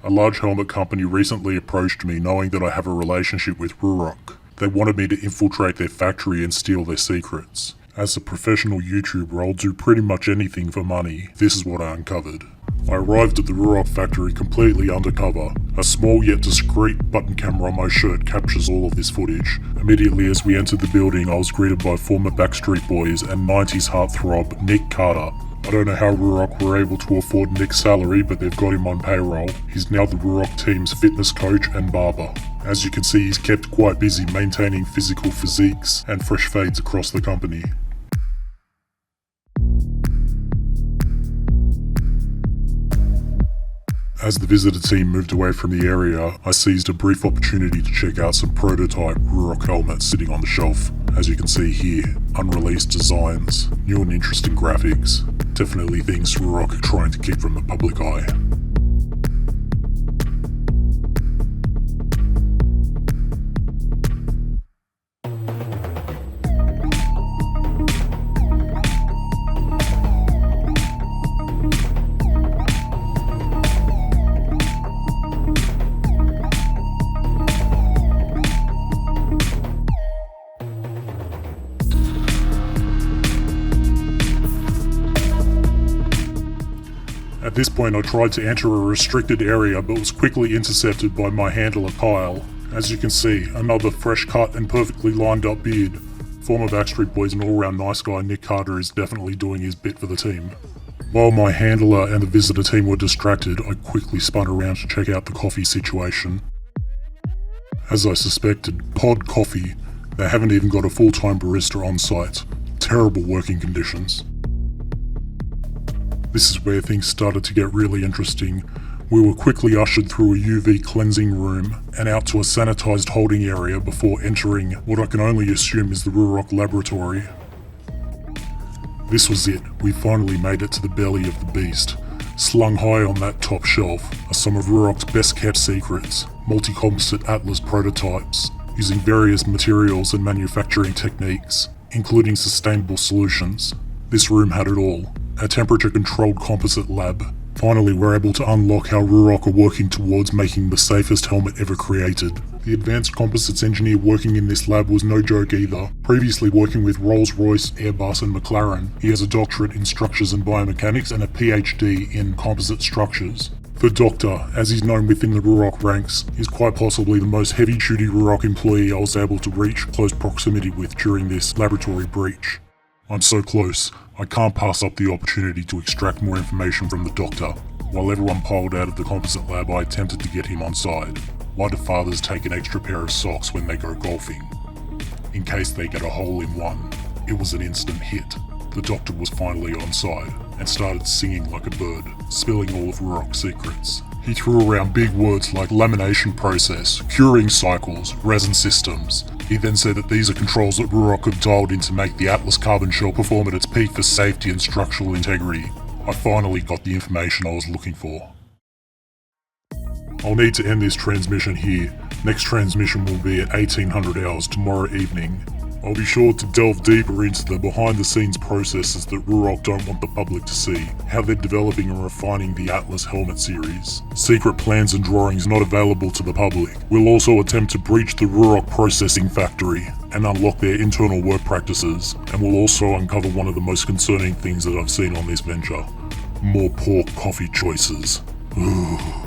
A large helmet company recently approached me knowing that I have a relationship with Ruroc. They wanted me to infiltrate their factory and steal their secrets. As a professional YouTuber, I'll do pretty much anything for money. This is what I uncovered. I arrived at the Ruroc factory completely undercover. A small yet discreet button camera on my shirt captures all of this footage. Immediately as we entered the building, I was greeted by former Backstreet Boys and 90s heartthrob Nick Carter. I don't know how Ruroc were able to afford Nick's salary, but they've got him on payroll. He's now the Ruroc team's fitness coach and barber. As you can see, he's kept quite busy maintaining physical physiques and fresh fades across the company. As the visitor team moved away from the area, I seized a brief opportunity to check out some prototype Ruroc helmets sitting on the shelf. As you can see here, unreleased designs, new and interesting graphics, definitely things Ruroc are trying to keep from the public eye. At this point I tried to enter a restricted area but was quickly intercepted by my handler Kyle. As you can see, another fresh cut and perfectly lined up beard. Former Backstreet Boys and all-round nice guy Nick Carter is definitely doing his bit for the team. While my handler and the visitor team were distracted, I quickly spun around to check out the coffee situation. As I suspected, Pod Coffee, they haven't even got a full-time barista on site. Terrible working conditions. This is where things started to get really interesting. We were quickly ushered through a UV cleansing room and out to a sanitized holding area before entering what I can only assume is the Ruroc laboratory. This was it. We finally made it to the belly of the beast. Slung high on that top shelf are some of Ruroc's best kept secrets, multi-composite Atlas prototypes, using various materials and manufacturing techniques, including sustainable solutions. This room had it all. A temperature-controlled composite lab. Finally, we're able to unlock how Ruroc are working towards making the safest helmet ever created. The advanced composites engineer working in this lab was no joke either. Previously working with Rolls-Royce, Airbus and McLaren, he has a doctorate in structures and biomechanics and a PhD in composite structures. The Doctor, as he's known within the Ruroc ranks, is quite possibly the most heavy-duty Ruroc employee I was able to reach close proximity with during this laboratory breach. I'm so close, I can't pass up the opportunity to extract more information from the Doctor. While everyone piled out of the composite lab, I attempted to get him on side. Why do fathers take an extra pair of socks when they go golfing? In case they get a hole in one. It was an instant hit. The Doctor was finally on side and started singing like a bird, spilling all of Ruroc's secrets. He threw around big words like lamination process, curing cycles, resin systems. He then said that these are controls that Ruroc have dialed in to make the Atlas carbon shell perform at its peak for safety and structural integrity. I finally got the information I was looking for. I'll need to end this transmission here. Next transmission will be at 1800 hours tomorrow evening. I'll be sure to delve deeper into the behind-the-scenes processes that Ruroc don't want the public to see, how they're developing and refining the Atlas helmet series, secret plans and drawings not available to the public. We'll also attempt to breach the Ruroc processing factory and unlock their internal work practices, and we'll also uncover one of the most concerning things that I've seen on this venture. More poor coffee choices. Ooh.